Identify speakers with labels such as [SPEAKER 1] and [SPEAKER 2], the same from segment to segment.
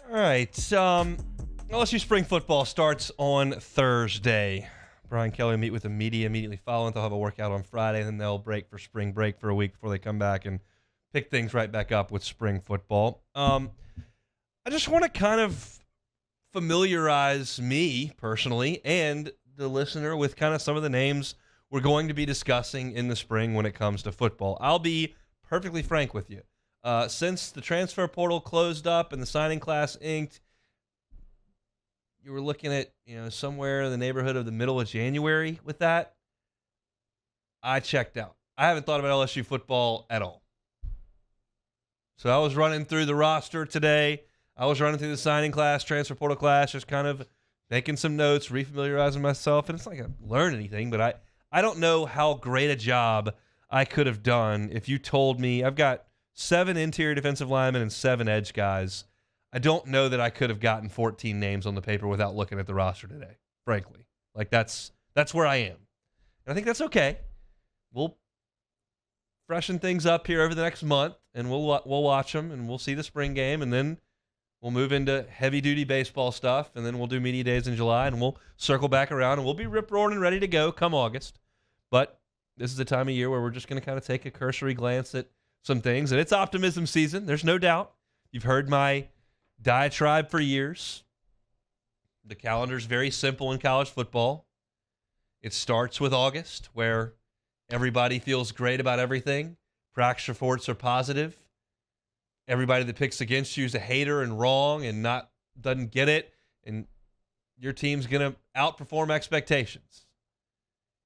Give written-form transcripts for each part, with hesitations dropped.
[SPEAKER 1] All right. LSU spring football starts on Thursday. Brian Kelly will meet with the media immediately following. They'll have a workout on Friday, and then they'll break for spring break for a week before they come back and pick things right back up with spring football. I just want to kind of familiarize me personally and the listener with kind of some of the names we're going to be discussing in the spring when it comes to football. I'll be perfectly frank with you. Since the transfer portal closed up and the signing class inked, you were looking at, somewhere in the neighborhood of the middle of January with that. I checked out. I haven't thought about LSU football at all. So I was running through the roster today. I was running through the signing class, transfer portal class, just kind of making some notes, refamiliarizing myself. And it's not like I learned anything, but I don't know how great a job I could have done if you told me I've got 7 interior defensive linemen and 7 edge guys. I don't know that I could have gotten 14 names on the paper without looking at the roster today, frankly. Like, that's where I am. And I think that's okay. We'll freshen things up here over the next month, and we'll watch them, and we'll see the spring game, and then we'll move into heavy-duty baseball stuff, and then we'll do media days in July, and we'll circle back around, and we'll be rip-roaring and ready to go come August. But this is the time of year where we're just going to kind of take a cursory glance at some things, and it's optimism season. There's no doubt. You've heard my diatribe for years. The calendar's very simple in college football. It starts with August, where everybody feels great about everything. Practice reports are positive. Everybody that picks against you is a hater and wrong and doesn't get it, and your team's going to outperform expectations.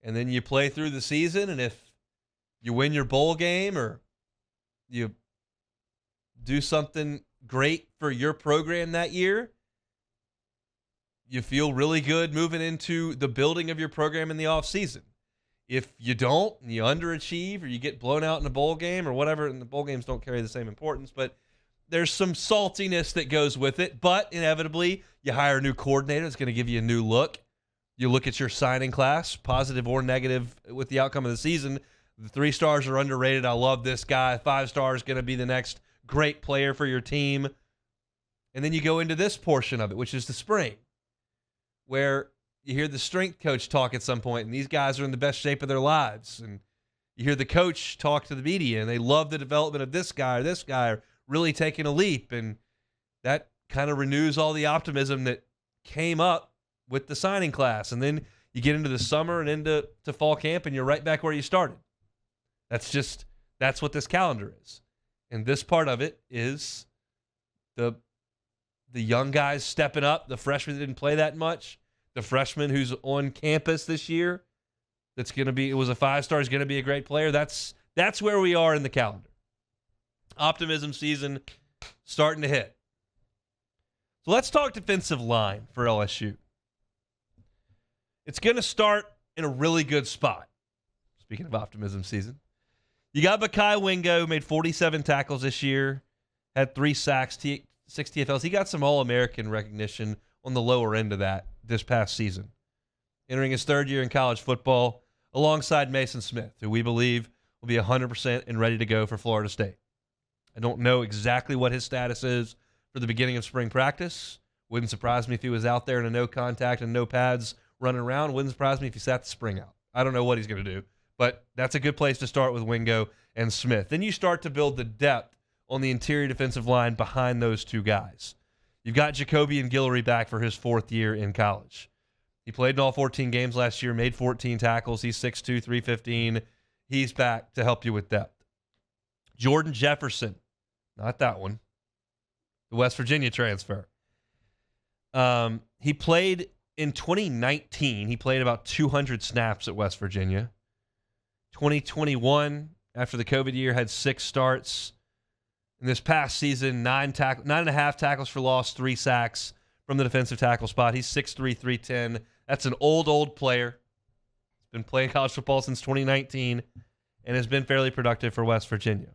[SPEAKER 1] And then you play through the season, and if you win your bowl game or you do something great for your program that year, you feel really good moving into the building of your program in the offseason. If you don't, and you underachieve, or you get blown out in a bowl game or whatever, and the bowl games don't carry the same importance, but there's some saltiness that goes with it. But inevitably, you hire a new coordinator that's going to give you a new look. You look at your signing class, positive or negative with the outcome of the season. The 3 stars are underrated. I love this guy. 5 stars going to be the next great player for your team. And then you go into this portion of it, which is the spring, where you hear the strength coach talk at some point, and these guys are in the best shape of their lives. And you hear the coach talk to the media, and they love the development of this guy are really taking a leap. And that kind of renews all the optimism that came up with the signing class. And then you get into the summer and into fall camp, and you're right back where you started. That's what this calendar is. And this part of it is the young guys stepping up, the freshmen that didn't play that much, the freshman who's on campus this year it was a 5-star, is going to be a great player. That's where we are in the calendar. Optimism season starting to hit. So let's talk defensive line for LSU. It's going to start in a really good spot. Speaking of optimism season. You got Bakai Wingo, who made 47 tackles this year, had 3 sacks, 6 TFLs. He got some All-American recognition on the lower end of that this past season. Entering his 3rd year in college football alongside Mason Smith, who we believe will be 100% and ready to go for Florida State. I don't know exactly what his status is for the beginning of spring practice. Wouldn't surprise me if he was out there in a no contact and no pads running around. Wouldn't surprise me if he sat the spring out. I don't know what he's going to do. But that's a good place to start with Wingo and Smith. Then you start to build the depth on the interior defensive line behind those 2 guys. You've got Jacoby and Guillory back for his 4th year in college. He played in all 14 games last year, made 14 tackles. He's 6'2", 315. He's back to help you with depth. Jordan Jefferson, not that one, the West Virginia transfer. He played in 2019. He played about 200 snaps at West Virginia. 2021, after the COVID year, had 6 starts. In this past season, 9.5 tackles for loss, 3 sacks from the defensive tackle spot. He's 6'3", 310. That's an old player. He's been playing college football since 2019 and has been fairly productive for West Virginia.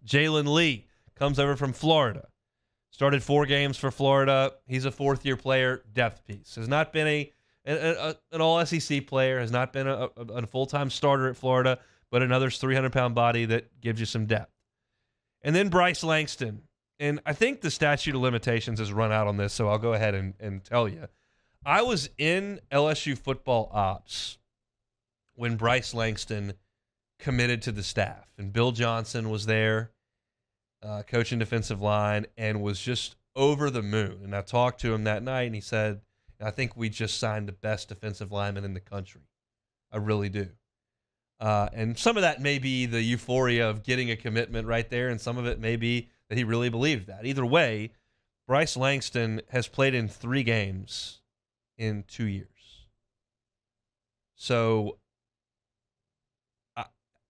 [SPEAKER 1] Jalen Lee comes over from Florida. Started 4 games for Florida. He's a 4th-year player, depth piece. Has not been an all-SEC player, has not been a full-time starter at Florida, but another 300-pound body that gives you some depth. And then Bryce Langston and I think the statute of limitations has run out on this, so I'll go ahead and tell you. I was in LSU football ops when Bryce Langston committed to the staff, and Bill Johnson was there, coaching defensive line, and was just over the moon. And I talked to him that night, and he said, I think we just signed the best defensive lineman in the country. I really do. And some of that may be the euphoria of getting a commitment right there, and some of it may be that he really believed that. Either way, Bryce Langston has played in 3 games in 2 years. So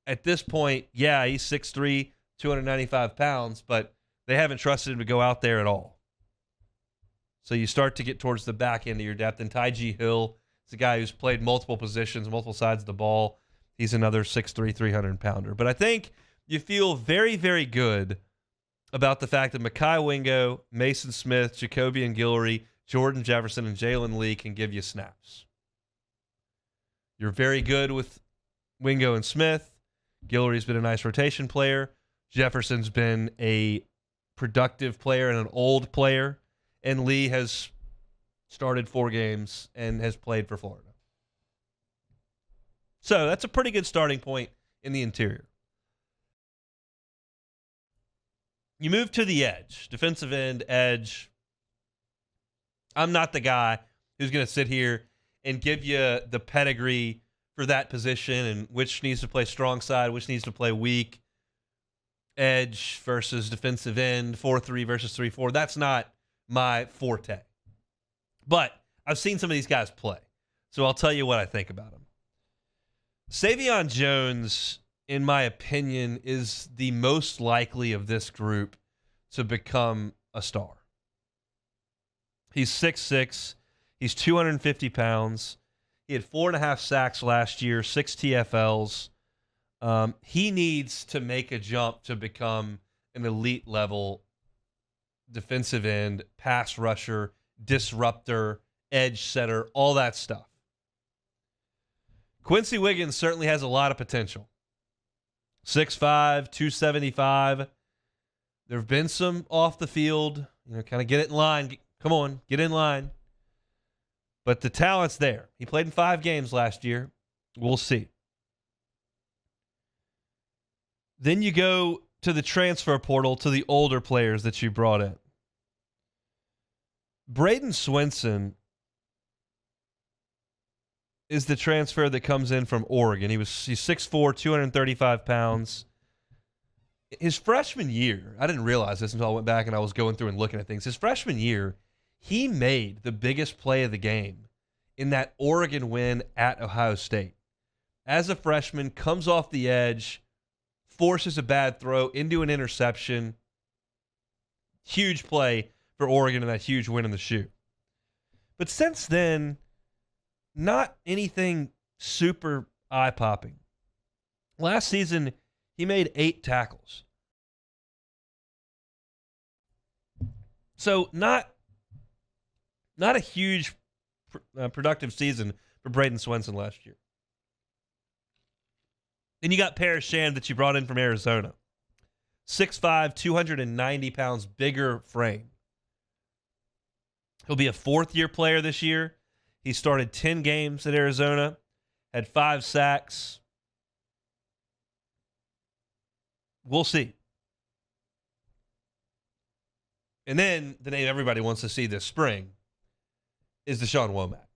[SPEAKER 1] at this point, yeah, he's 6'3", 295 pounds, but they haven't trusted him to go out there at all. So you start to get towards the back end of your depth. And Tyjee Hill is a guy who's played multiple positions, multiple sides of the ball. He's another 6'3", 300-pounder. But I think you feel very, very good about the fact that Mekhi Wingo, Mason Smith, Jacobian Guillory, Jordan Jefferson, and Jalen Lee can give you snaps. You're very good with Wingo and Smith. Guillory's been a nice rotation player. Jefferson's been a productive player and an old player. And Lee has started 4 games and has played for Florida. So that's a pretty good starting point in the interior. You move to the edge, defensive end, edge. I'm not the guy who's going to sit here and give you the pedigree for that position and which needs to play strong side, which needs to play weak, edge versus defensive end, 4-3 versus 3-4. That's not my forte. But I've seen some of these guys play, so I'll tell you what I think about them. Savion Jones, in my opinion, is the most likely of this group to become a star. He's 6'6". He's 250 pounds. He had 4.5 sacks last year, 6 TFLs. He needs to make a jump to become an elite level defensive end, pass rusher, disruptor, edge setter, all that stuff. Quincy Wiggins certainly has a lot of potential. 6'5", 275. There have been some off the field, kind of get it in line. Come on, get in line. But the talent's there. He played in 5 games last year. We'll see. Then you go to the transfer portal, to the older players that you brought in. Braden Swenson is the transfer that comes in from Oregon. He's 6'4", 235 pounds. His freshman year, I didn't realize this until I went back and I was going through and looking at things. His freshman year, he made the biggest play of the game in that Oregon win at Ohio State. As a freshman, comes off the edge, forces a bad throw into an interception. Huge play for Oregon in that huge win in the shoe. But since then, not anything super eye-popping. Last season, he made 8 tackles. So not a huge productive season for Braden Swenson last year. Then you got Paris Shand that you brought in from Arizona. 6'5", 290 pounds, bigger frame. He'll be a 4th-year player this year. He started 10 games at Arizona, had 5 sacks. We'll see. And then the name everybody wants to see this spring is Deshaun Womack.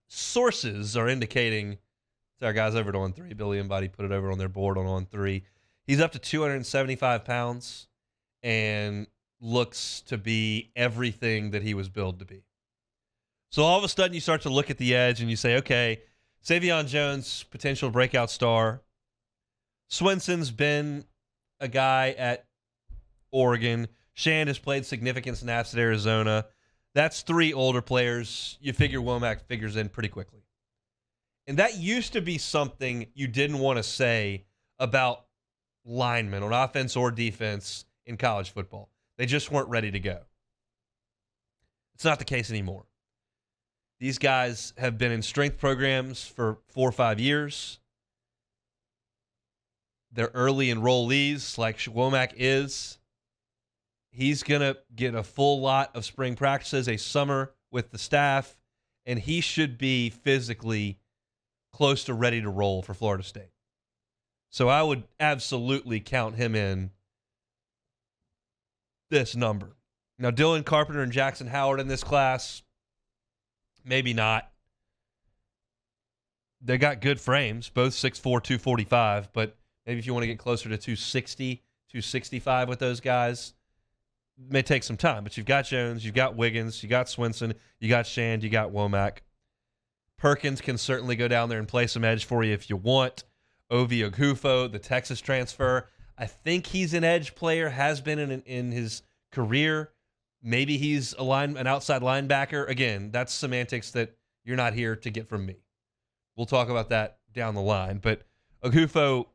[SPEAKER 1] Sources are indicating, to our guys over at On3, Billy and Buddy put it over on their board on On3, he's up to 275 pounds and looks to be everything that he was billed to be. So all of a sudden you start to look at the edge and you say, okay, Savion Jones, potential breakout star. Swenson's been a guy at Oregon. Shand has played significant snaps at Arizona. That's 3 older players. You figure Womack figures in pretty quickly. And that used to be something you didn't want to say about linemen on offense or defense in college football. They just weren't ready to go. It's not the case anymore. These guys have been in strength programs for 4 or 5 years. They're early enrollees like Womack is. He's going to get a full lot of spring practices, a summer with the staff, and he should be physically close to ready to roll for Florida State. So I would absolutely count him in this number. Now, Dylan Carpenter and Jackson Howard in this class, maybe not. They got good frames, both 6'4", 245, but maybe if you want to get closer to 260, 265 with those guys, it may take some time. But you've got Jones, you've got Wiggins, you got Swinson, you got Shand, you got Womack. Perkins can certainly go down there and play some edge for you if you want. Ovi Oghoufo, the Texas transfer, I think he's an edge player, has been in his career. Maybe he's an outside linebacker. Again, that's semantics that you're not here to get from me. We'll talk about that down the line. But Oghoufo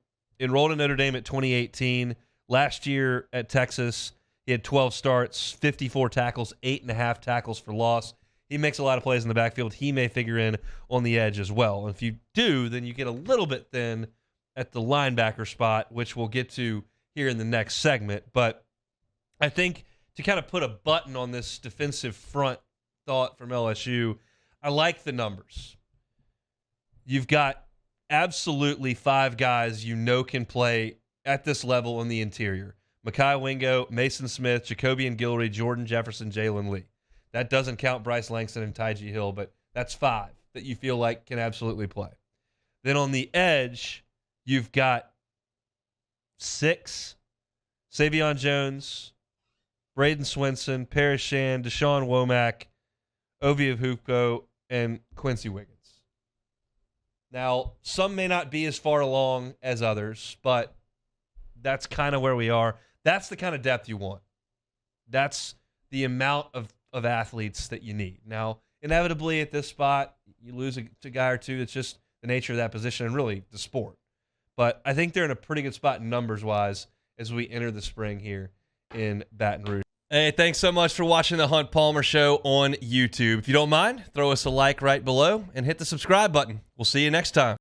[SPEAKER 1] enrolled in Notre Dame at 2018. Last year at Texas, he had 12 starts, 54 tackles, 8.5 tackles for loss. He makes a lot of plays in the backfield. He may figure in on the edge as well. And if you do, then you get a little bit thin at the linebacker spot, which we'll get to here in the next segment. But I think to kind of put a button on this defensive front thought from LSU, I like the numbers. You've got absolutely 5 guys you know can play at this level in the interior. Mekhi Wingo, Mason Smith, Jacobian Guillory, Jordan Jefferson, Jalen Lee. That doesn't count Bryce Langston and Tyjee Hill, but that's 5 that you feel like can absolutely play. Then on the edge, you've got 6, Savion Jones, Braden Swinson, Paris Shand, Deshaun Womack, Ovi Oghoufo, and Quincy Wiggins. Now, some may not be as far along as others, but that's kind of where we are. That's the kind of depth you want. That's the amount of athletes that you need. Now, inevitably at this spot, you lose a guy or two. It's just the nature of that position and really the sport. But I think they're in a pretty good spot numbers-wise as we enter the spring here in Baton Rouge. Hey, thanks so much for watching the Hunt Palmer Show on YouTube. If you don't mind, throw us a like right below and hit the subscribe button. We'll see you next time.